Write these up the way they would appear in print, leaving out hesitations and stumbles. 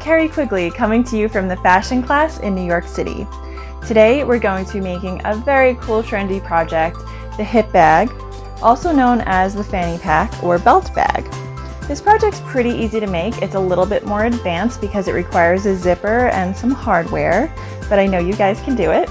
Carrie Quigley, coming to you from the fashion class in New York City. Today we're going to be making a very cool trendy project, the hip bag, also known as the fanny pack or belt bag. This project's pretty easy to make. It's a little bit more advanced because it requires a zipper and some hardware, but I know you guys can do it.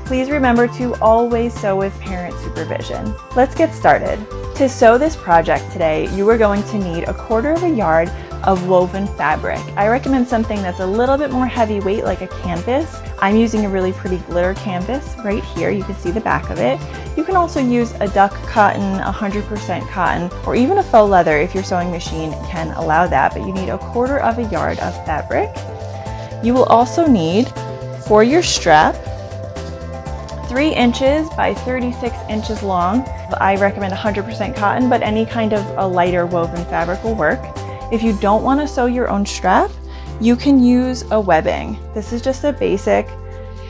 Please remember to always sew with parent supervision. Let's get started. To sew this project today, you are going to need 1/4 yard of woven fabric. I recommend something that's a little bit more heavyweight, like a canvas. I'm using a really pretty glitter canvas right here. You can see the back of it. You can also use a duck cotton, 100% cotton, or even a faux leather if your sewing machine can allow that, but you need 1/4 yard of fabric. You will also need, for your strap, 3 inches by 36 inches long. I recommend 100% cotton, but any kind of a lighter woven fabric will work. If you don't want to sew your own strap, you can use a webbing. This is just a basic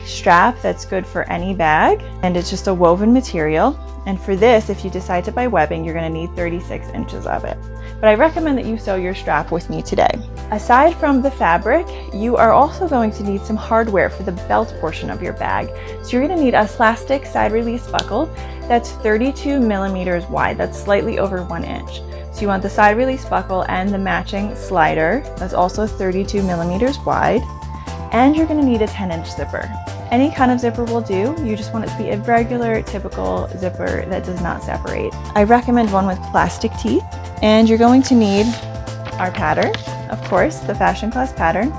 strap that's good for any bag, and it's just a woven material. And for this, if you decide to buy webbing, you're going to need 36 inches of it. But I recommend that you sew your strap with me today. Aside from the fabric, you are also going to need some hardware for the belt portion of your bag. So you're going to need a plastic side release buckle that's 32 millimeters wide. That's slightly over 1 inch. So you want the side release buckle and the matching slider that's also 32 millimeters wide. And you're going to need a 10-inch zipper. Any kind of zipper will do. You just want it to be a regular, typical zipper that does not separate. I recommend one with plastic teeth. And you're going to need our pattern, of course, the fashion class pattern.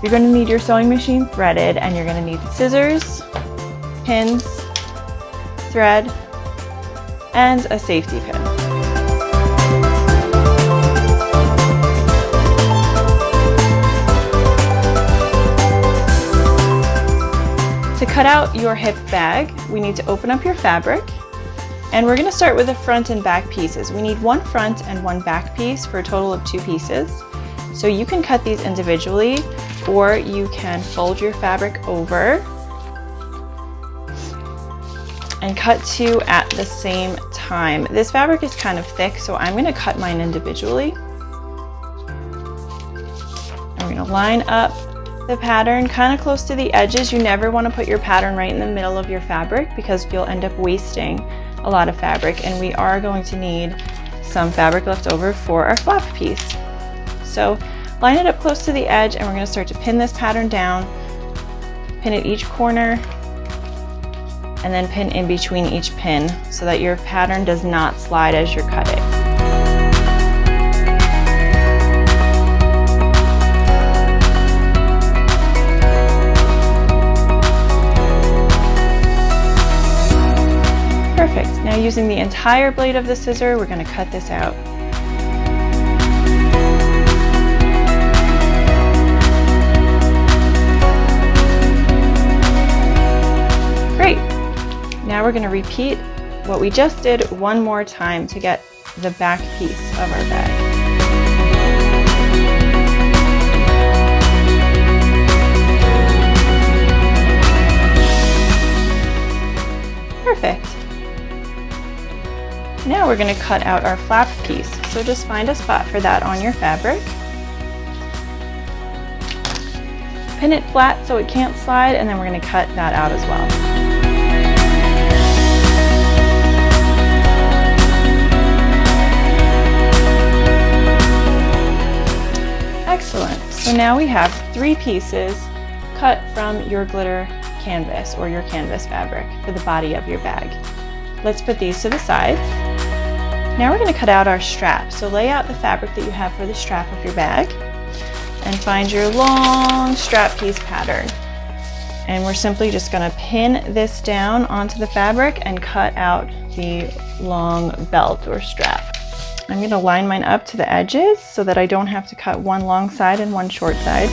You're going to need your sewing machine threaded, and you're going to need scissors, pins, thread, and a safety pin. To cut out your hip bag, we need to open up your fabric, and we're going to start with the front and back pieces. We need 1 front and 1 back piece for a total of 2 pieces. So you can cut these individually, or you can fold your fabric over and cut 2 at the same time. This fabric is kind of thick, so I'm going to cut mine individually. I'm going to line up the pattern kind of close to the edges. You never want to put your pattern right in the middle of your fabric because you'll end up wasting a lot of fabric, and we are going to need some fabric left over for our flap piece. So line it up close to the edge, and we're going to start to pin this pattern down, pin at each corner, and then pin in between each pin so that your pattern does not slide as you're cutting. Perfect. Now using the entire blade of the scissor, we're going to cut this out. Great. Now we're going to repeat what we just did one more time to get the back piece of our bag. Perfect. Now we're going to cut out our flap piece. So just find a spot for that on your fabric. Pin it flat so it can't slide, and then we're going to cut that out as well. Excellent. So now we have 3 pieces cut from your glitter canvas or your canvas fabric for the body of your bag. Let's put these to the side. Now we're going to cut out our strap. So lay out the fabric that you have for the strap of your bag and find your long strap piece pattern. And we're simply just going to pin this down onto the fabric and cut out the long belt or strap. I'm going to line mine up to the edges so that I don't have to cut one long side and one short side.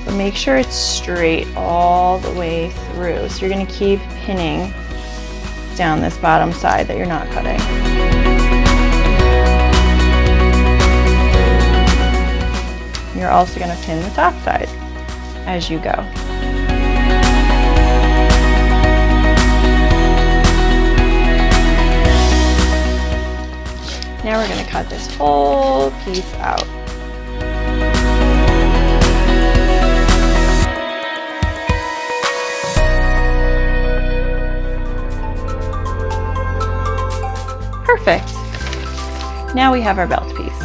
But make sure it's straight all the way through. So you're going to keep pinning down this bottom side that you're not cutting. You're also going to pin the top side as you go. Now we're going to cut this whole piece out. Perfect. Now we have our belt piece.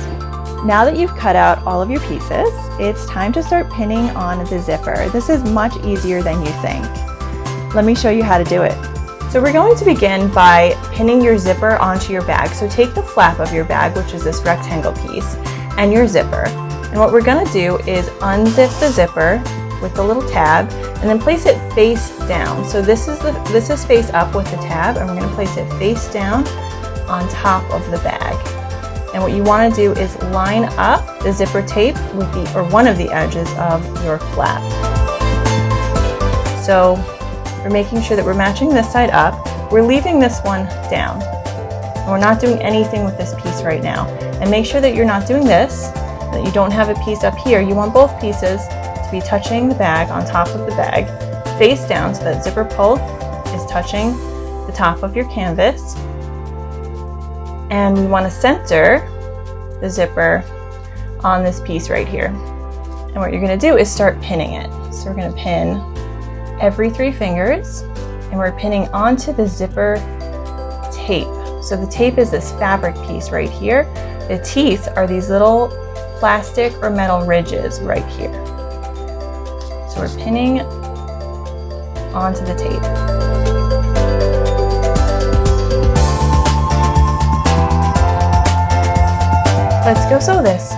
Now that you've cut out all of your pieces, it's time to start pinning on the zipper. This is much easier than you think. Let me show you how to do it. So we're going to begin by pinning your zipper onto your bag. So take the flap of your bag, which is this rectangle piece, and your zipper. And what we're gonna do is unzip the zipper with the little tab and then place it face down. So this is face up with the tab, and we're gonna place it face down on top of the bag. And what you want to do is line up the zipper tape with one of the edges of your flap. So we're making sure that we're matching this side up. We're leaving this one down. And we're not doing anything with this piece right now. And make sure that you're not doing this, that you don't have a piece up here. You want both pieces to be touching the bag on top of the bag, face down, so that zipper pull is touching the top of your canvas. And we want to center the zipper on this piece right here. And what you're going to do is start pinning it. So we're going to pin every 3 fingers, and we're pinning onto the zipper tape. So the tape is this fabric piece right here. The teeth are these little plastic or metal ridges right here. So we're pinning onto the tape. Let's go sew this.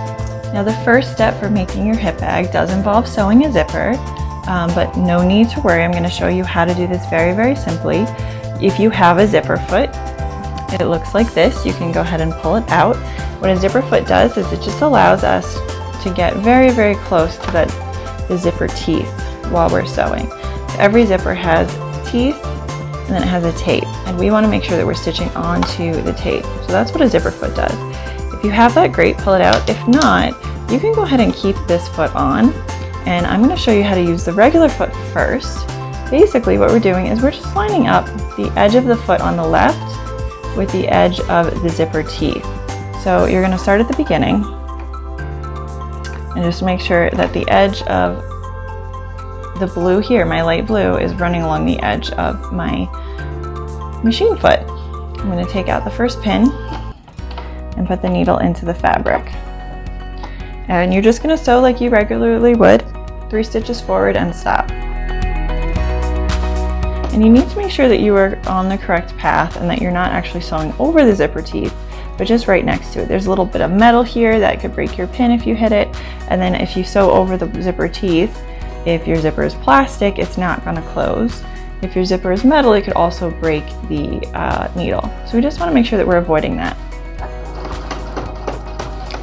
Now the first step for making your hip bag does involve sewing a zipper, but no need to worry. I'm going to show you how to do this very, very simply. If you have a zipper foot, it looks like this. You can go ahead and pull it out. What a zipper foot does is it just allows us to get very, very close to the zipper teeth while we're sewing. So every zipper has teeth, and then it has a tape, and we want to make sure that we're stitching onto the tape. So that's what a zipper foot does. If you have that, great, pull it out. If not, you can go ahead and keep this foot on, and I'm going to show you how to use the regular foot first. Basically what we're doing is we're just lining up the edge of the foot on the left with the edge of the zipper teeth. So you're going to start at the beginning and just make sure that the edge of the blue here, my light blue, is running along the edge of my machine foot. I'm going to take out the first pin and put the needle into the fabric. And you're just going to sew like you regularly would, 3 stitches forward and stop. And you need to make sure that you are on the correct path and that you're not actually sewing over the zipper teeth, but just right next to it. There's a little bit of metal here that could break your pin if you hit it, and then if you sew over the zipper teeth, if your zipper is plastic, it's not going to close. If your zipper is metal, it could also break the needle. So we just want to make sure that we're avoiding that.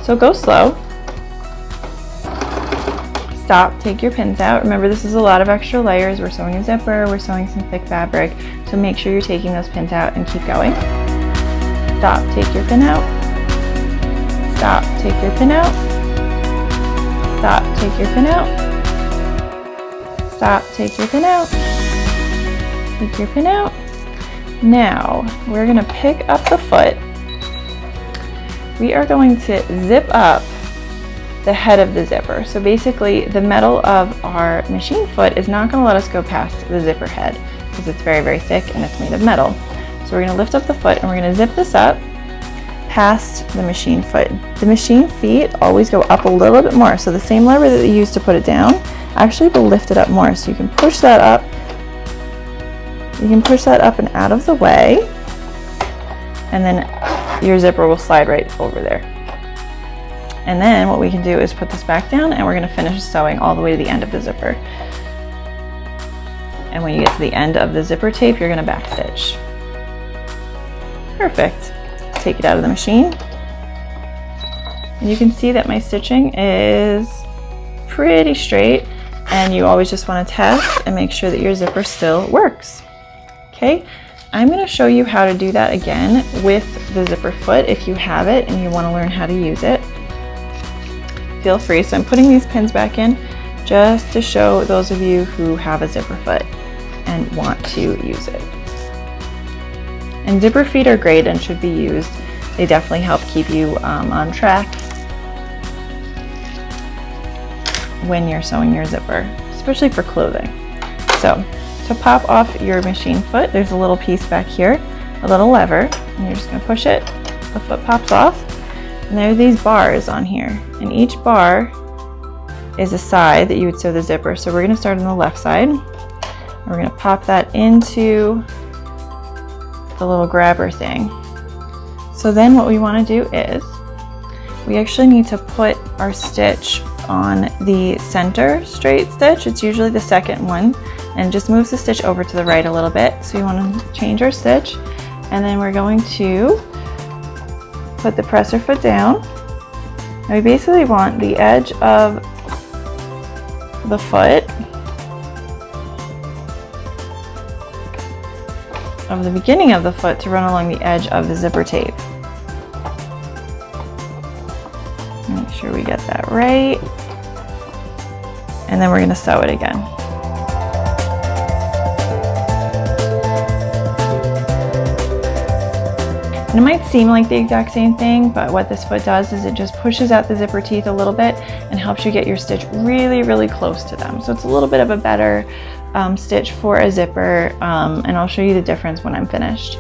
So go slow. Stop, take your pins out. Remember, this is a lot of extra layers. We're sewing a zipper, we're sewing some thick fabric, so make sure you're taking those pins out and keep going. Stop, take your pin out. Stop, take your pin out. Stop, take your pin out. Stop, take your pin out. Take your pin out. Now, we're going to pick up the foot. We are going to zip up the head of the zipper. So basically, the metal of our machine foot is not going to let us go past the zipper head because it's very, very thick and it's made of metal. So we're going to lift up the foot and we're going to zip this up past the machine foot. The machine feet always go up a little bit more. So the same lever that you used to put it down actually will lift it up more. So you can push that up. You can push that up and out of the way, and then your zipper will slide right over there. And then what we can do is put this back down, and we're going to finish sewing all the way to the end of the zipper. And when you get to the end of the zipper tape, you're going to backstitch. Perfect. Take it out of the machine. And you can see that my stitching is pretty straight, and you always just want to test and make sure that your zipper still works. Okay, I'm going to show you how to do that again with the zipper foot if you have it and you want to learn how to use it. Feel free. So I'm putting these pins back in just to show those of you who have a zipper foot and want to use it. And zipper feet are great and should be used. They definitely help keep you on track when you're sewing your zipper, especially for clothing. So to pop off your machine foot, there's a little piece back here a little lever, and you're just going to push it. The foot pops off, and there are these bars on here, and each bar is a side that you would sew the zipper. So we're going to start on the left side. We're going to pop that into the little grabber thing. So then what we want to do is we actually need to put our stitch on the center straight stitch. It's usually the second one, and just moves the stitch over to the right a little bit. So you want to change our stitch, and then we're going to put the presser foot down. And we basically want the edge of the foot of the beginning of the foot to run along the edge of the zipper tape. Make sure we get that right, and then we're going to sew it again. And it might seem like the exact same thing, but what this foot does is it just pushes out the zipper teeth a little bit and helps you get your stitch really, really close to them. So it's a little bit of a better stitch for a zipper, and I'll show you the difference when I'm finished.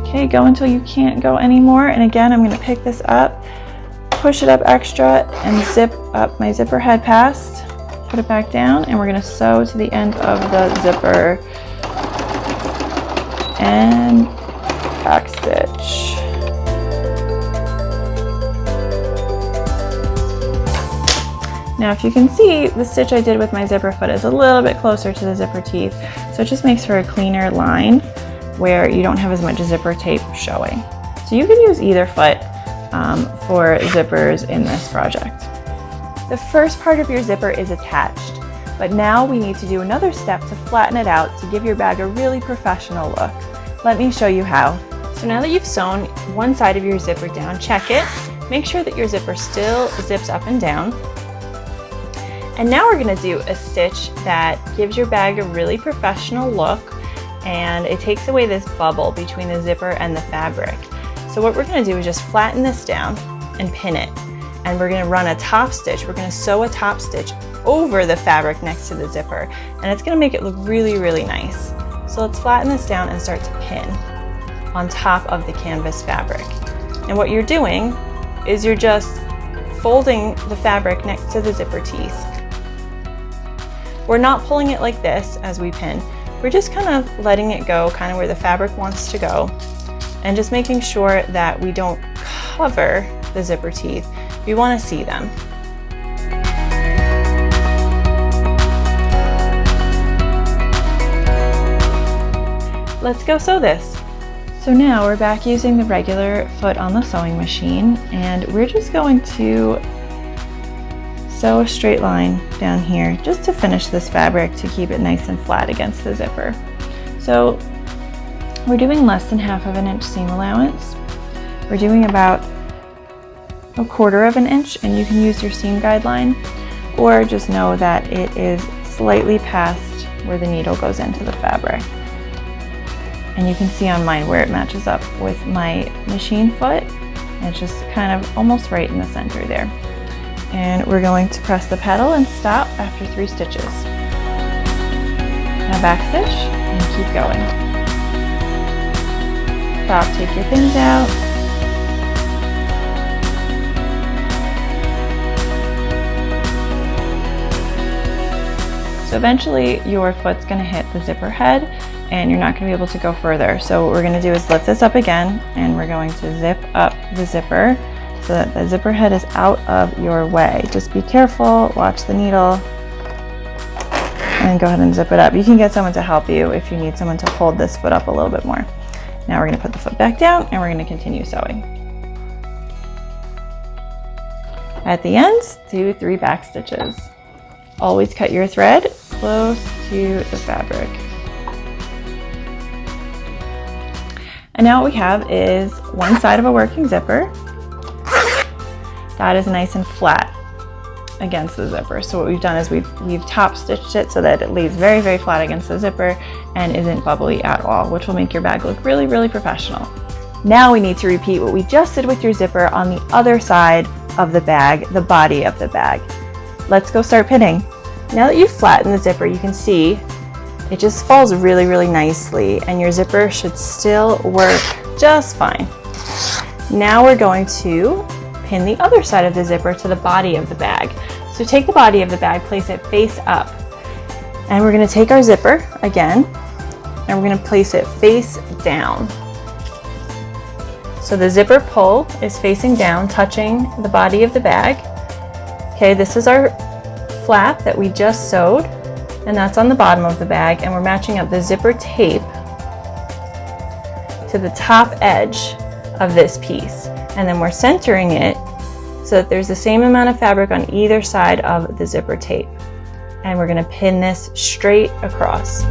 Okay, go until you can't go anymore. And again, I'm going to pick this up, push it up extra, and zip up my zipper head past. Put it back down, and we're going to sew to the end of the zipper and back stitch. Now if you can see, the stitch I did with my zipper foot is a little bit closer to the zipper teeth, so it just makes for a cleaner line where you don't have as much zipper tape showing. So you can use either foot for zippers in this project. The first part of your zipper is attached, but now we need to do another step to flatten it out to give your bag a really professional look. Let me show you how. So now that you've sewn one side of your zipper down, check it. Make sure that your zipper still zips up and down. And now we're going to do a stitch that gives your bag a really professional look, and it takes away this bubble between the zipper and the fabric. So what we're going to do is just flatten this down and pin it. And we're going to run a top stitch. We're going to sew a top stitch over the fabric next to the zipper, and it's going to make it look really, really nice. So let's flatten this down and start to pin on top of the canvas fabric. And what you're doing is you're just folding the fabric next to the zipper teeth. We're not pulling it like this as we pin. We're just kind of letting it go kind of where the fabric wants to go, and just making sure that we don't cover the zipper teeth. We want to see them. Let's go sew this. So now we're back using the regular foot on the sewing machine, and we're just going to sew a straight line down here just to finish this fabric to keep it nice and flat against the zipper. So we're doing less than 1/2 inch seam allowance. We're doing about 1/4 inch, and you can use your seam guideline, or just know that it is slightly past where the needle goes into the fabric. And you can see on mine where it matches up with my machine foot. It's just kind of almost right in the center there. And we're going to press the pedal and stop after 3 stitches. Now back stitch and keep going. Stop, take your things out. So eventually your foot's going to hit the zipper head and you're not going to be able to go further. So what we're going to do is lift this up again, and we're going to zip up the zipper so that the zipper head is out of your way. Just be careful, watch the needle, and go ahead and zip it up. You can get someone to help you if you need someone to hold this foot up a little bit more. Now we're going to put the foot back down and we're going to continue sewing. At the ends, do 3 back stitches. Always cut your thread close to the fabric. And now what we have is one side of a working zipper that is nice and flat against the zipper. So what we've done is we've top stitched it so that it lays very, very flat against the zipper and isn't bubbly at all, which will make your bag look really, really professional. Now we need to repeat what we just did with your zipper on the other side of the bag, the body of the bag. Let's go start pinning. Now that you've flattened the zipper, you can see it just falls really, really nicely, and your zipper should still work just fine. Now we're going to pin the other side of the zipper to the body of the bag. So take the body of the bag, place it face up, and we're going to take our zipper again, and we're going to place it face down. So the zipper pull is facing down, touching the body of the bag. Okay, this is our flap that we just sewed, and that's on the bottom of the bag, and we're matching up the zipper tape to the top edge of this piece, and then we're centering it so that there's the same amount of fabric on either side of the zipper tape, and we're going to pin this straight across.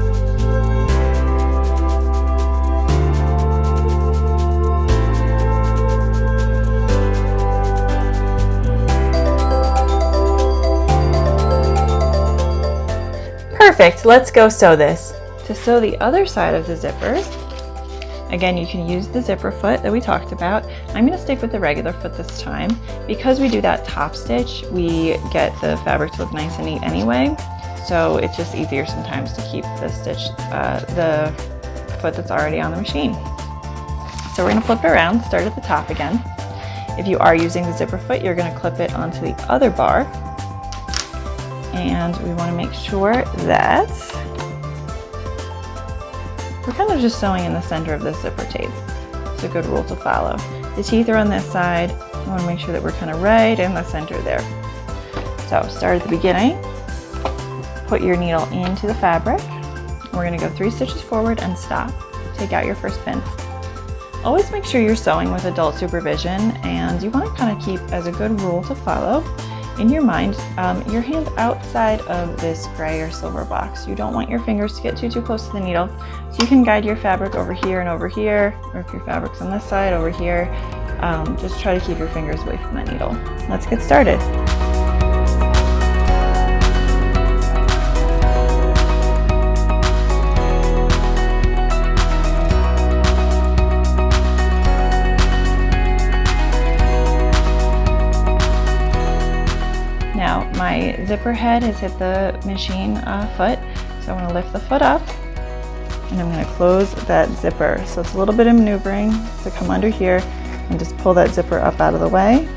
Perfect, let's go sew this. To sew the other side of the zipper, again, you can use the zipper foot that we talked about. I'm going to stick with the regular foot this time. Because we do that top stitch, we get the fabric to look nice and neat anyway. So it's just easier sometimes to keep the stitch, the foot that's already on the machine. So we're going to flip it around, start at the top again. If you are using the zipper foot, you're going to clip it onto the other bar. And we want to make sure that we're kind of just sewing in the center of the zipper tape. It's a good rule to follow. The teeth are on this side. We want to make sure that we're kind of right in the center there. So start at the beginning, put your needle into the fabric. We're going to go 3 stitches forward and stop. Take out your first pin. Always make sure you're sewing with adult supervision, and you want to kind of keep as a good rule to follow in your mind your hand outside of this gray or silver box. You don't want your fingers to get too close to the needle, so you can guide your fabric over here and over here, or if your fabric's on this side, over here. Just try to keep your fingers away from that needle. Let's get started. Now my zipper head has hit the machine foot, so I'm going to lift the foot up and I'm going to close that zipper. So it's a little bit of maneuvering to come under here and just pull that zipper up out of the way.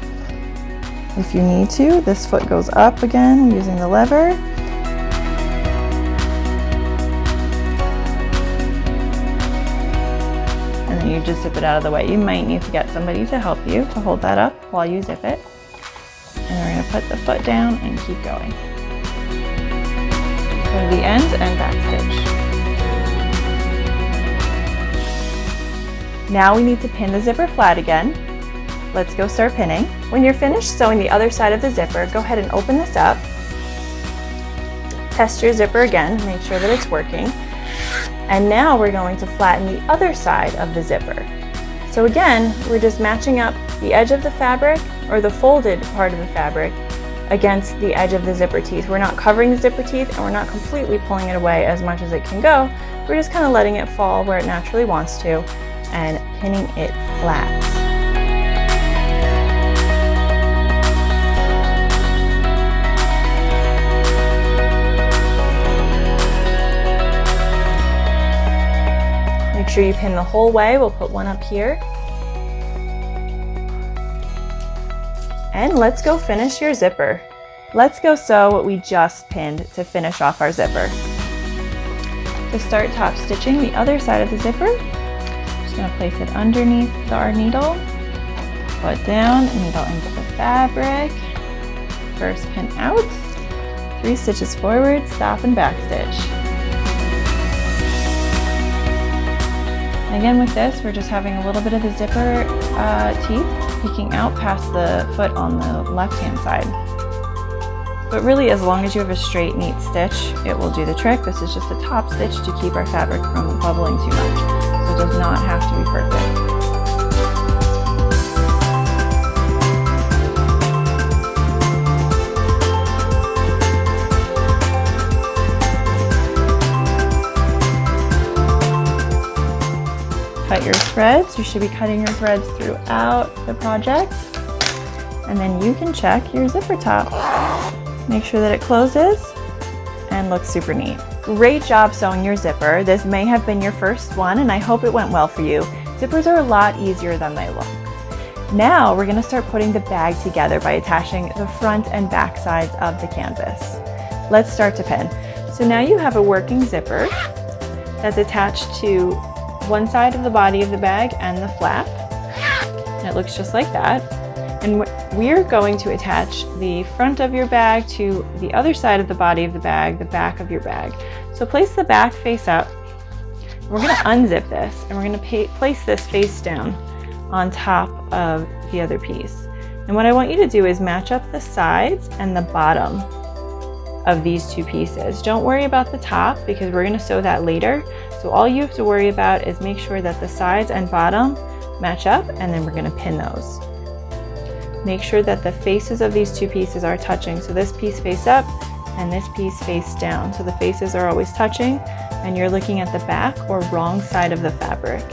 If you need to, this foot goes up again using the lever. And then you just zip it out of the way. You might need to get somebody to help you to hold that up while you zip it. And we're going to put the foot down and keep going. Go to the end and back stitch. Now we need to pin the zipper flat again. Let's go start pinning. When you're finished sewing the other side of the zipper, go ahead and open this up. Test your zipper again, make sure that it's working. And now we're going to flatten the other side of the zipper. So again, we're just matching up the edge of the fabric, or the folded part of the fabric, against the edge of the zipper teeth. We're not covering the zipper teeth, and we're not completely pulling it away as much as it can go. We're just kind of letting it fall where it naturally wants to and pinning it flat. Make sure you pin the whole way. We'll put one up here. And let's go finish your zipper. Let's go sew what we just pinned to finish off our zipper. To start top stitching the other side of the zipper, I'm just going to place it underneath our needle, foot down, needle into the fabric, first pin out, 3 stitches forward, stop and back stitch. And again with this, we're just having a little bit of the zipper teeth peeking out past the foot on the left-hand side. But really, as long as you have a straight, neat stitch, it will do the trick. This is just a top stitch to keep our fabric from bubbling too much. So it does not have to be perfect. Cut your threads. You should be cutting your threads throughout the project. And then you can check your zipper top. Make sure that it closes looks super neat. Great job sewing your zipper. This may have been your first one, and I hope it went well for you. Zippers are a lot easier than they look. Now we're gonna start putting the bag together by attaching the front and back sides of the canvas. Let's start to pin. So now you have a working zipper that's attached to one side of the body of the bag and the flap. And it looks just like that. And we're going to attach the front of your bag to the other side of the body of the bag, the back of your bag. So place the back face up. We're gonna unzip this and we're gonna place this face down on top of the other piece. And what I want you to do is match up the sides and the bottom of these two pieces. Don't worry about the top because we're gonna sew that later. So all you have to worry about is make sure that the sides and bottom match up, and then we're gonna pin those. Make sure that the faces of these two pieces are touching. So this piece face up and this piece face down. So the faces are always touching and you're looking at the back or wrong side of the fabric.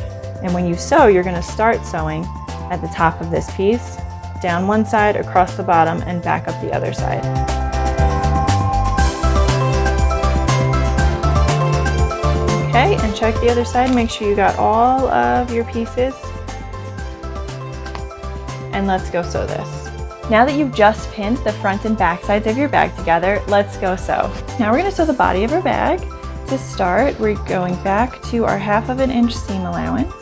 And when you sew, you're gonna start sewing at the top of this piece, down one side, across the bottom, and back up the other side. Okay, and check the other side, make sure you got all of your pieces. And let's go sew this. Now that you've just pinned the front and back sides of your bag together, let's go sew. Now we're gonna sew the body of our bag. To start, we're going back to our 1/2 inch seam allowance.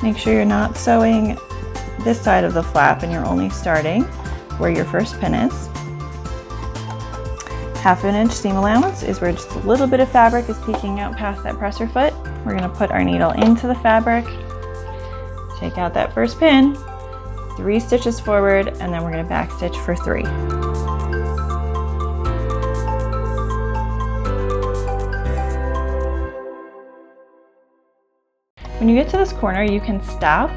Make sure you're not sewing this side of the flap and you're only starting where your first pin is. 1/2 inch seam allowance is where just a little bit of fabric is peeking out past that presser foot. We're gonna put our needle into the fabric, take out that first pin, 3 stitches forward, and then we're gonna back stitch for 3. When you get to this corner, you can stop,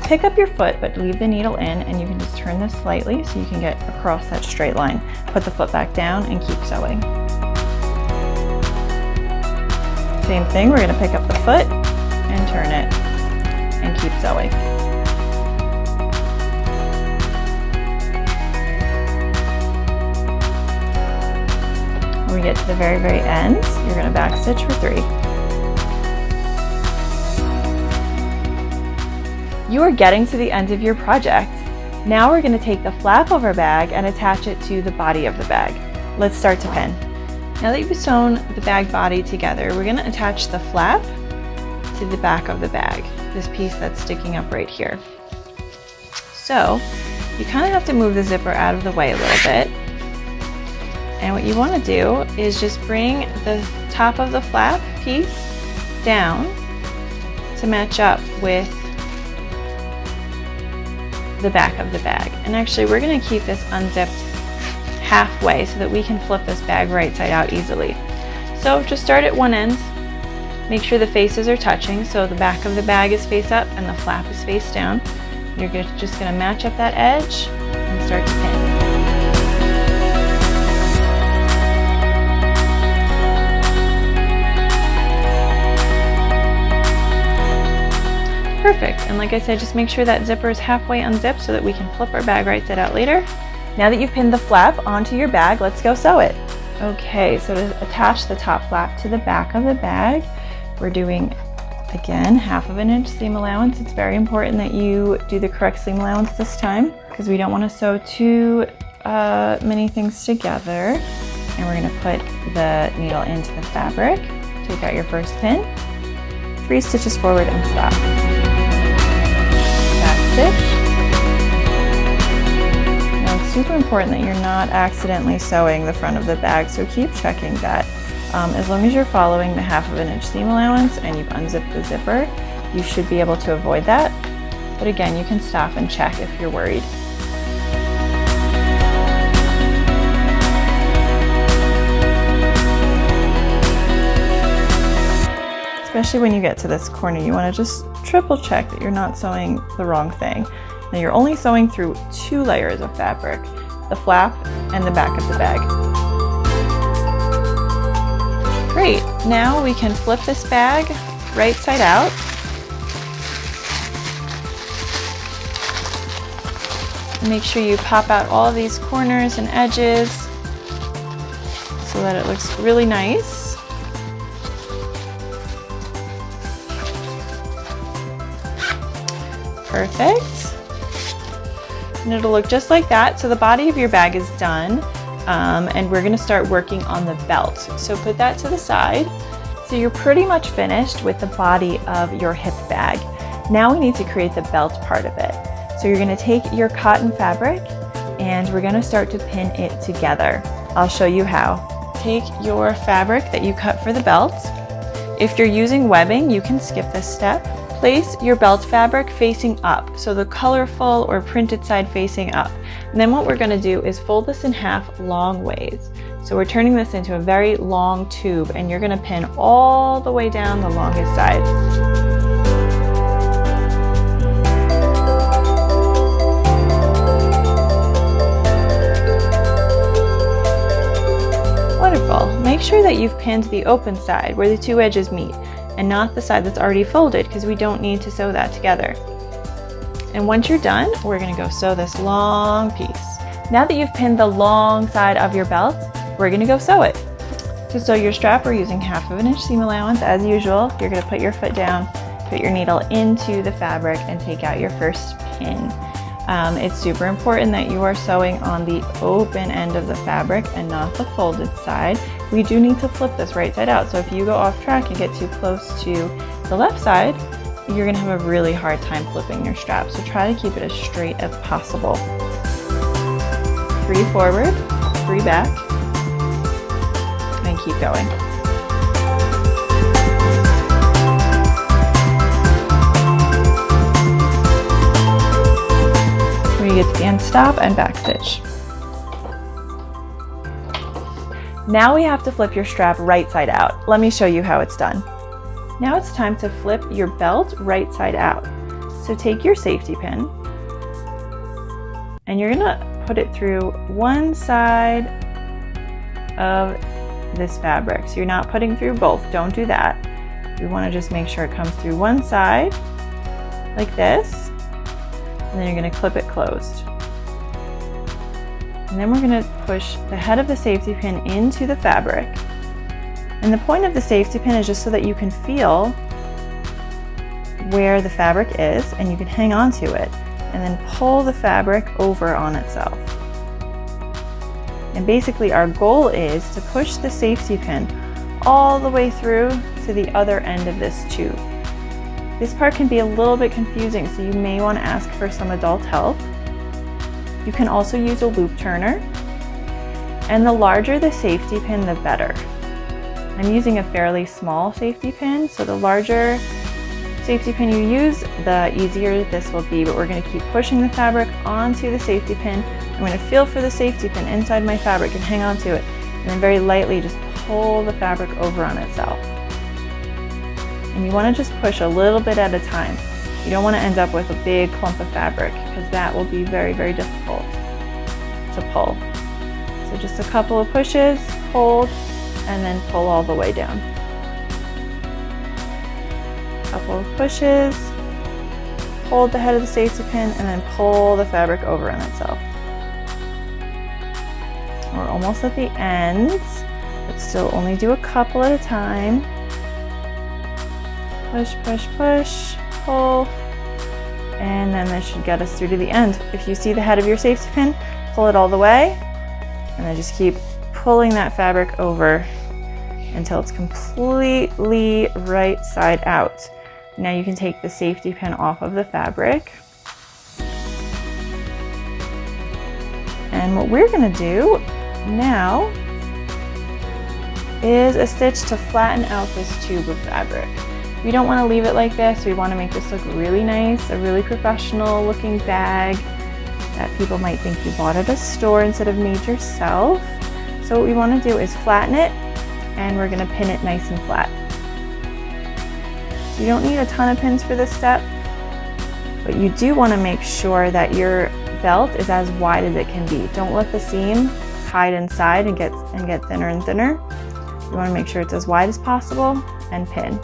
pick up your foot, but leave the needle in, and you can just turn this slightly so you can get across that straight line. Put the foot back down and keep sewing. Same thing, we're gonna pick up the foot and turn it and keep sewing. When we get to the very, very end, you're gonna back stitch for 3. You are getting to the end of your project. Now we're going to take the flap of our bag and attach it to the body of the bag. Let's start to pin. Now that you've sewn the bag body together, we're going to attach the flap to the back of the bag, this piece that's sticking up right here. So you kind of have to move the zipper out of the way a little bit. And what you want to do is just bring the top of the flap piece down to match up with the back of the bag. And actually we're going to keep this unzipped halfway so that we can flip this bag right side out easily. So just start at one end, make sure the faces are touching, so the back of the bag is face up and the flap is face down. You're just going to match up that edge and start to pin. Perfect, and like I said, just make sure that zipper is halfway unzipped so that we can flip our bag right side out later. Now that you've pinned the flap onto your bag, let's go sew it. Okay, so to attach the top flap to the back of the bag, we're doing, again, 1/2 inch seam allowance. It's very important that you do the correct seam allowance this time because we don't want to sew too many things together. And we're going to put the needle into the fabric, take out your first pin, 3 stitches forward and stop. Stitch. Now it's super important that you're not accidentally sewing the front of the bag, so keep checking that. As long as you're following the 1/2 inch seam allowance and you've unzipped the zipper, you should be able to avoid that. But again, you can stop and check if you're worried. Especially when you get to this corner, you want to just triple check that you're not sewing the wrong thing. Now you're only sewing through 2 layers of fabric, the flap and the back of the bag. Great, now we can flip this bag right side out. Make sure you pop out all of these corners and edges so that it looks really nice. Perfect. And it'll look just like that. So the body of your bag is done, and we're gonna start working on the belt. So put that to the side. So you're pretty much finished with the body of your hip bag. Now we need to create the belt part of it. So you're gonna take your cotton fabric and we're gonna start to pin it together. I'll show you how. Take your fabric that you cut for the belt. If you're using webbing, you can skip this step. Place your belt fabric facing up, so the colorful or printed side facing up. And then what we're gonna do is fold this in half long ways. So we're turning this into a very long tube, and you're gonna pin all the way down the longest side. Wonderful. Make sure that you've pinned the open side where the two edges meet, and not the side that's already folded, because we don't need to sew that together. And once you're done, we're gonna go sew this long piece. Now that you've pinned the long side of your belt, we're gonna go sew it. To sew your strap, we're using 1/2 inch seam allowance as usual. You're gonna put your foot down, put your needle into the fabric, and take out your first pin. It's super important that you are sewing on the open end of the fabric and not the folded side. We do need to flip this right side out, so if you go off track and get too close to the left side, you're gonna have a really hard time flipping your strap. So try to keep it as straight as possible. 3 forward, 3 back, and keep going. When you get to the end, stop and back stitch. Now we have to flip your strap right side out. Let me show you how it's done. Now it's time to flip your belt right side out. So take your safety pin and you're gonna put it through one side of this fabric. So you're not putting through both, don't do that. We wanna just make sure it comes through one side like this, and then you're gonna clip it closed. And then we're gonna push the head of the safety pin into the fabric. And the point of the safety pin is just so that you can feel where the fabric is and you can hang on to it and then pull the fabric over on itself. And basically our goal is to push the safety pin all the way through to the other end of this tube. This part can be a little bit confusing, so you may want to ask for some adult help. You can also use a loop turner, and the larger the safety pin, the better. I'm using a fairly small safety pin, so the larger safety pin you use, the easier this will be, but we're going to keep pushing the fabric onto the safety pin. I'm going to feel for the safety pin inside my fabric and hang on to it, and then very lightly just pull the fabric over on itself. And you want to just push a little bit at a time. You don't want to end up with a big clump of fabric, because that will be very, very difficult to pull. So just a couple of pushes, hold, and then pull all the way down. Couple of pushes, hold the head of the safety pin, and then pull the fabric over on itself. We're almost at the end, but still only do a couple at a time. Push, push, push, pull, and then this should get us through to the end. If you see the head of your safety pin, pull it all the way, and then just keep pulling that fabric over until it's completely right side out. Now you can take the safety pin off of the fabric. And what we're gonna do now is a stitch to flatten out this tube of fabric. We don't want to leave it like this. We want to make this look really nice, a really professional looking bag that people might think you bought at a store instead of made yourself. So what we want to do is flatten it, and we're going to pin it nice and flat. So you don't need a ton of pins for this step, but you do want to make sure that your belt is as wide as it can be. Don't let the seam hide inside and get thinner and thinner. You want to make sure it's as wide as possible and pin.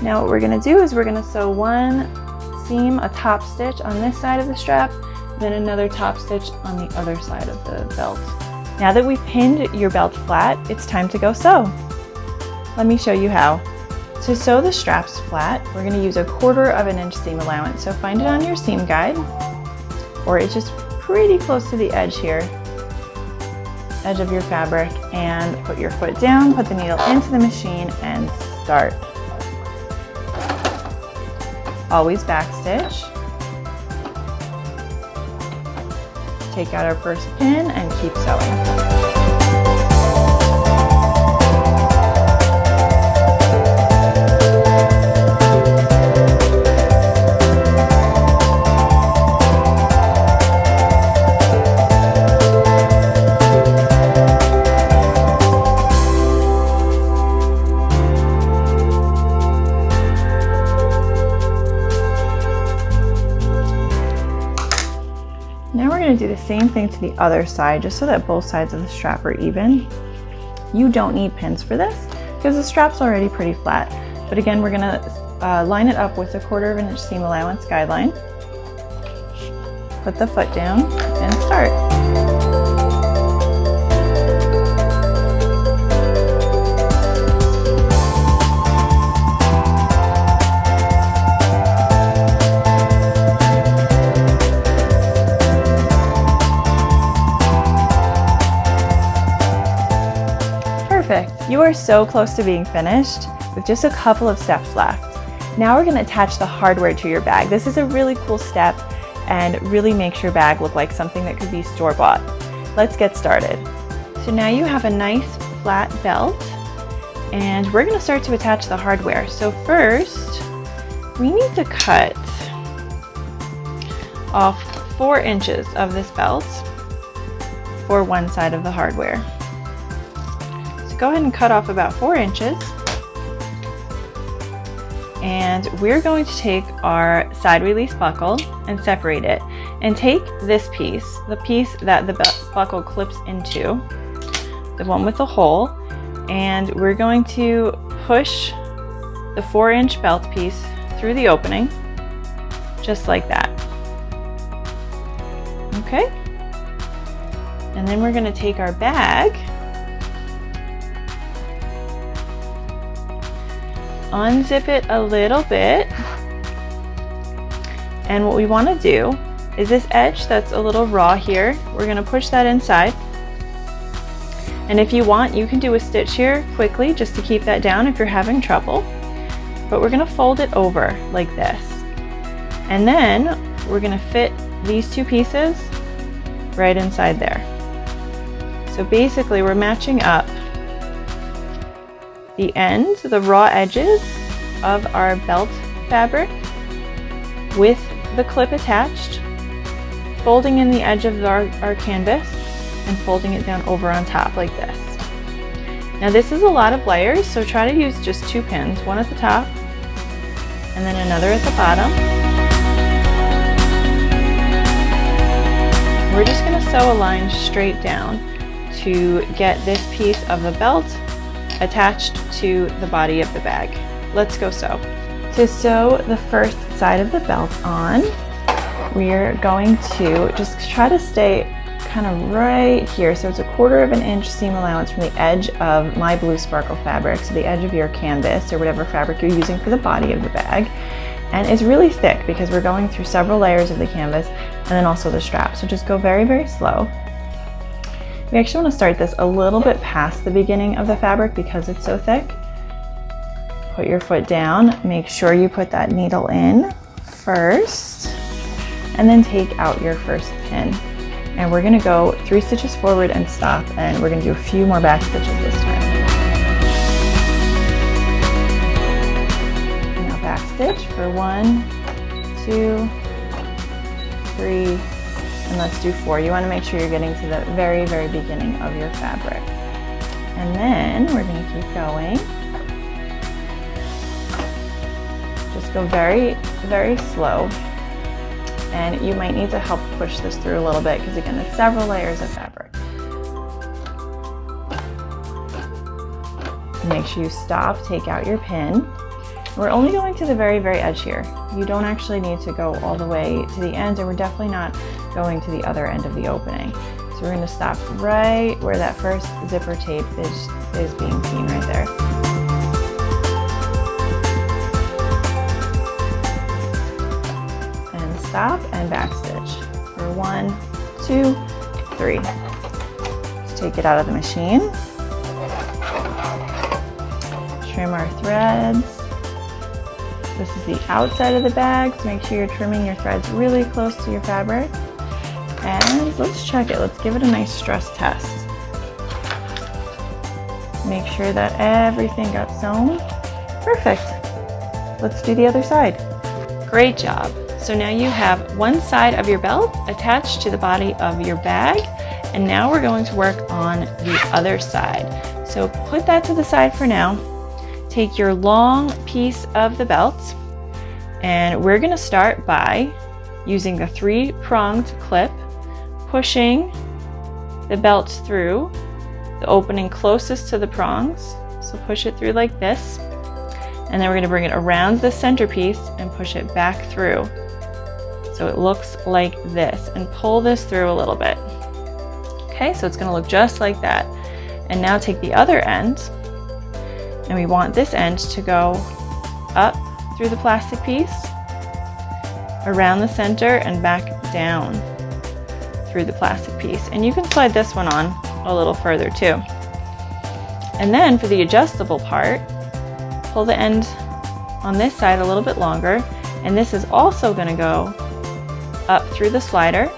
Now what we're going to do is we're going to sew one seam, a top stitch on this side of the strap, then another top stitch on the other side of the belt. Now that we've pinned your belt flat, it's time to go sew. Let me show you how. To sew the straps flat, we're going to use 1/4 inch seam allowance. So find it on your seam guide, or it's just pretty close to the edge here, edge of your fabric, and put your foot down, put the needle into the machine, and start. Always backstitch. Take out our first pin and keep sewing. Now we're going to do the same thing to the other side, just so that both sides of the strap are even. You don't need pins for this because the strap's already pretty flat. But again, we're going to line it up with 1/4 inch seam allowance guideline. Put the foot down and start. Perfect. You are so close to being finished with just a couple of steps left. Now we're going to attach the hardware to your bag. This is a really cool step and really makes your bag look like something that could be store-bought. Let's get started. So now you have a nice flat belt, and we're going to start to attach the hardware. So first, we need to cut off 4 inches of this belt for one side of the hardware. Go ahead and cut off about 4 inches, and we're going to take our side release buckle and separate it, and take this piece, the piece that the buckle clips into, the one with the hole, and we're going to push the 4-inch belt piece through the opening just like that. Okay, and then we're going to take our bag, unzip it a little bit, and what we want to do is this edge that's a little raw here, we're going to push that inside, and if you want, you can do a stitch here quickly just to keep that down if you're having trouble, but we're going to fold it over like this, and then we're going to fit these 2 pieces right inside there. So basically we're matching up the ends, the raw edges of our belt fabric with the clip attached, folding in the edge of our canvas and folding it down over on top like this. Now this is a lot of layers, so try to use just 2 pins, one at the top and then another at the bottom. We're just going to sew a line straight down to get this piece of the belt attached to the body of the bag. Let's go sew. To sew the first side of the belt on, we're going to just try to stay kind of right here. So it's 1/4 inch seam allowance from the edge of my blue sparkle fabric, so the edge of your canvas or whatever fabric you're using for the body of the bag. And it's really thick because we're going through several layers of the canvas and then also the strap. So just go very, very slow. We actually want to start this a little bit past the beginning of the fabric because it's so thick. Put your foot down, make sure you put that needle in first, and then take out your first pin. And we're going to go 3 stitches forward and stop, and we're going to do a few more back stitches this time. Now back stitch for 1, 2, 3, and let's do 4. You want to make sure you're getting to the very, very beginning of your fabric. And then we're going to keep going. Just go very, very slow. And you might need to help push this through a little bit because again, there's several layers of fabric. Make sure you stop, take out your pin. We're only going to the very, very edge here. You don't actually need to go all the way to the end, and we're definitely not going to the other end of the opening. So So we're going to stop right where that first zipper tape is being seen right there. And stop and backstitch for 1, 2, 3. Let's take it out of the machine. Trim our threads. This is the outside of the bag, so make sure you're trimming your threads really close to your fabric. And let's check it. Let's give it a nice stress test. Make sure that everything got sewn. Perfect. Let's do the other side. Great job. So now you have one side of your belt attached to the body of your bag, and now we're going to work on the other side. So put that to the side for now. Take your long piece of the belt, and we're going to start by using the 3-pronged clip, pushing the belt through the opening closest to the prongs. So push it through like this, and then we're going to bring it around the centerpiece and push it back through so it looks like this, and pull this through a little bit. Okay, so it's going to look just like that. And now take the other end, and we want this end to go up through the plastic piece, around the center, and back down through the plastic piece. And you can slide this one on a little further too. And then for the adjustable part, pull the end on this side a little bit longer, and this is also going to go up through the slider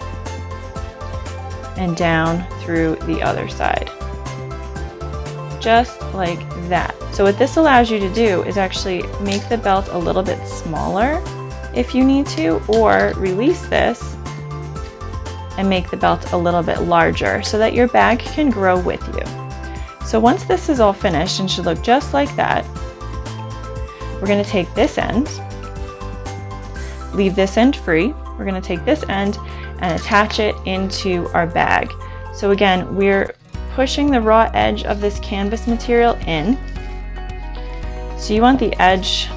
and down through the other side, just like that. So what this allows you to do is actually make the belt a little bit smaller if you need to, or release this and make the belt a little bit larger so that your bag can grow with you. So once this is all finished and should look just like that, we're going to take this end, leave this end free. We're going to take this end and attach it into our bag. So again, we're pushing the raw edge of this canvas material in. So you want the edge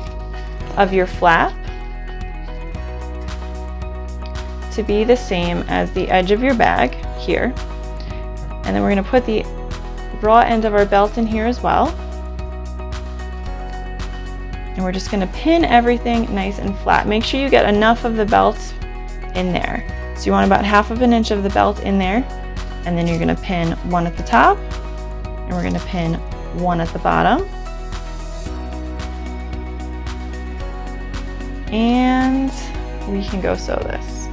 of your flap to be the same as the edge of your bag here. And then we're going to put the raw end of our belt in here as well. And we're just going to pin everything nice and flat. Make sure you get enough of the belt in there. So you want about 1/2 inch of the belt in there, and then you're going to pin one at the top, and we're going to pin one at the bottom. And we can go sew this.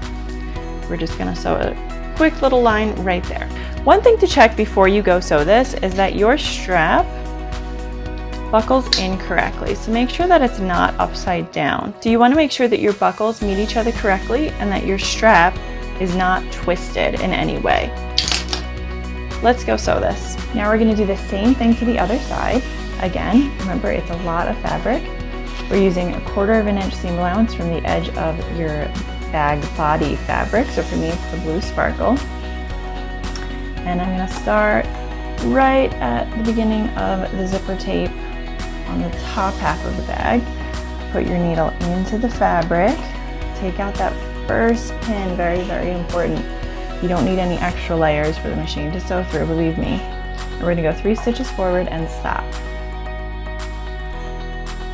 We're just going to sew a quick little line right there. One thing to check before you go sew this is that your strap buckles in correctly. So make sure that it's not upside down. So you want to make sure that your buckles meet each other correctly and that your strap is not twisted in any way. Let's go sew this. Now we're going to do the same thing to the other side. Again, remember it's a lot of fabric. We're using 1/4 inch seam allowance from the edge of your bag body fabric. So for me, it's the blue sparkle. And I'm going to start right at the beginning of the zipper tape on the top half of the bag. Put your needle into the fabric. Take out that first pin, very, very important. You don't need any extra layers for the machine to sew through, believe me. And we're going to go 3 stitches forward and stop.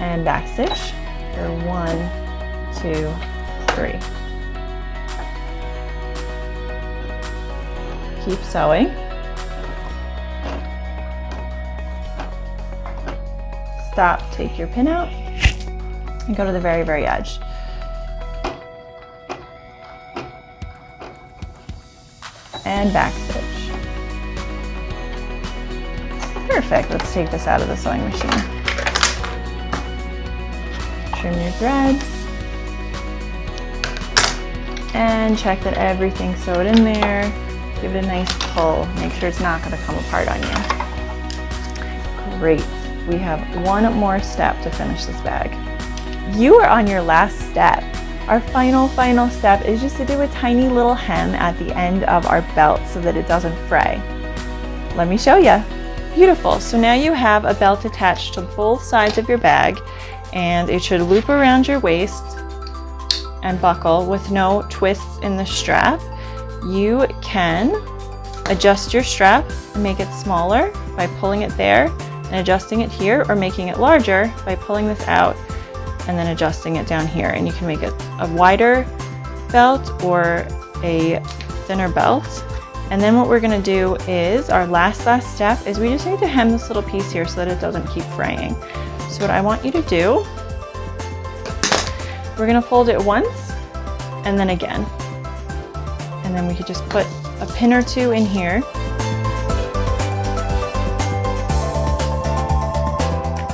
And back stitch for 1, 2, 3. Keep sewing. Stop, take your pin out, and go to the very, very edge. And back stitch. Perfect. Let's take this out of the sewing machine. Trim your threads. And check that everything's sewed in there. Give it a nice pull. Make sure it's not going to come apart on you. Great. We have one more step to finish this bag. You are on your last step. Our final step is just to do a tiny little hem at the end of our belt so that it doesn't fray. Let me show you. Beautiful. So now you have a belt attached to both sides of your bag, and it should loop around your waist and buckle with no twists in the strap. You can adjust your strap and make it smaller by pulling it there and adjusting it here, or making it larger by pulling this out and then adjusting it down here. And you can make it a wider belt or a thinner belt. And then what we're going to do is our last step is we just need to hem this little piece here so that it doesn't keep fraying. So what I want you to do, we're going to fold it once and then again. And then we could just put a pin or two in here.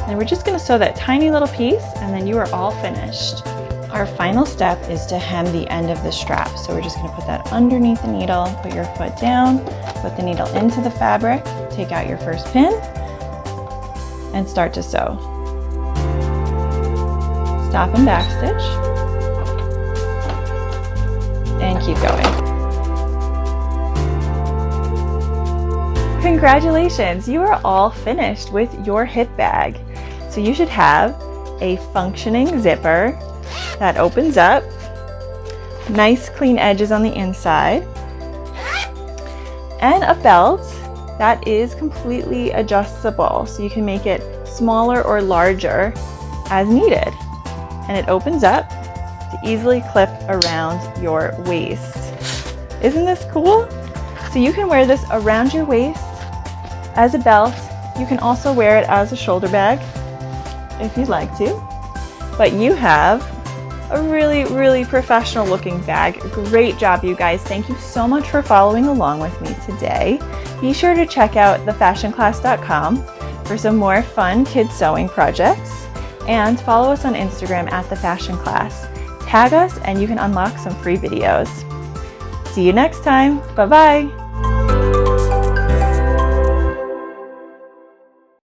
And we're just going to sew that tiny little piece, and then you are all finished. Our final step is to hem the end of the strap. So we're just going to put that underneath the needle, put your foot down, put the needle into the fabric, take out your first pin, and start to sew. Stop and backstitch, and keep going. Congratulations, you are all finished with your hip bag. So you should have a functioning zipper that opens up, nice clean edges on the inside, and a belt that is completely adjustable, so you can make it smaller or larger as needed. And it opens up to easily clip around your waist. Isn't this cool? So you can wear this around your waist as a belt. You can also wear it as a shoulder bag if you'd like to. But you have a really professional looking bag. Great job, you guys. Thank you so much for following along with me today. Be sure to check out thefashionclass.com for some more fun kids sewing projects, and follow us on Instagram at @thefashionclass. Tag us and you can unlock some free videos. See you next time. Bye bye.